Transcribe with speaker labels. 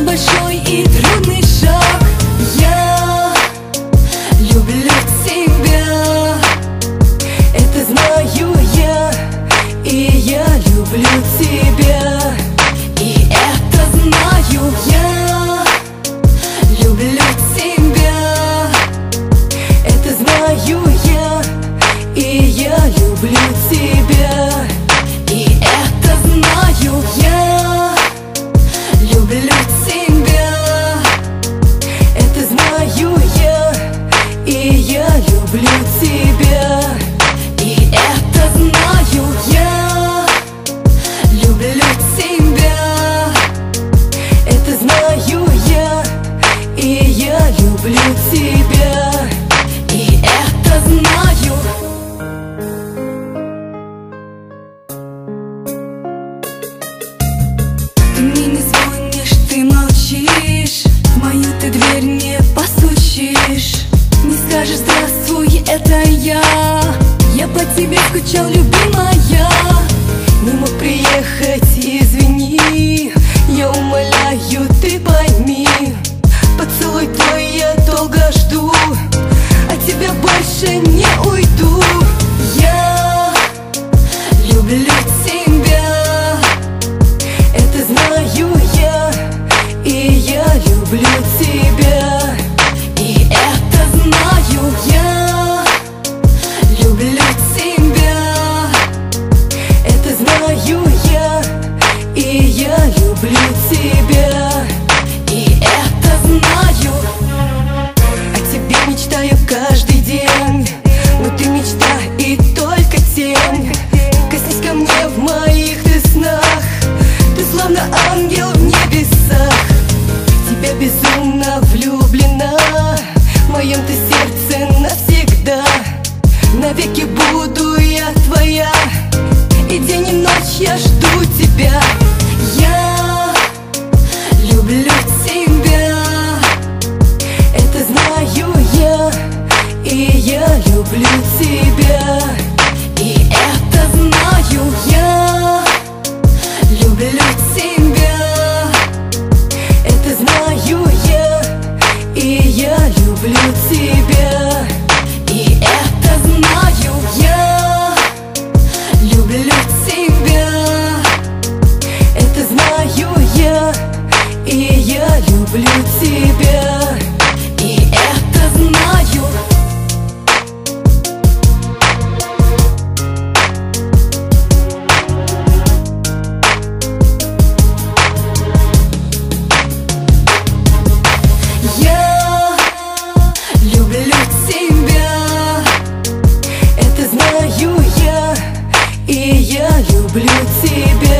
Speaker 1: большой и трудный шаг. Я люблю тебя, это знаю я, и я люблю тебя, и это знаю я. Люблю тебя, это знаю я, и я люблю тебя, и это знаю я. Люблю тебя, это знаю я, и я люблю тебя, и это знаю я. Люблю тебя, это знаю я, и я люблю тебя, и это знаю. Ты мне не звонишь, ты молчишь, в мою ты дверь не постучишь, не скажешь здравствуй, это я. Я по тебе скучал, любимая, не мог приехать, извини. Я умоляю, ты пойми, поцелуй твой я долго жду, от тебя больше не уйду. Я люблю тебя, это знаю я, и я люблю тебя, и это знаю я. Люблю тебя, это знаю я, и я люблю тебя, и это знаю. О тебе мечтаю каждый день, но ты мечта и только тень. Коснись ко мне в моих ты снах, ты словно ангел в небесах. В тебя безумно влюблена, в моем ты сердце навсегда. Навеки буду я твоя, и день и ночь я жду тебя. Я люблю тебя, это знаю я, и я люблю тебя, и это знаю я. Люблю тебя, это знаю я, и я люблю тебя, и это знаю я. Люблю тебя, это знаю я, и я люблю тебя, и это знаю. Я люблю тебя, это знаю я, и я люблю тебя.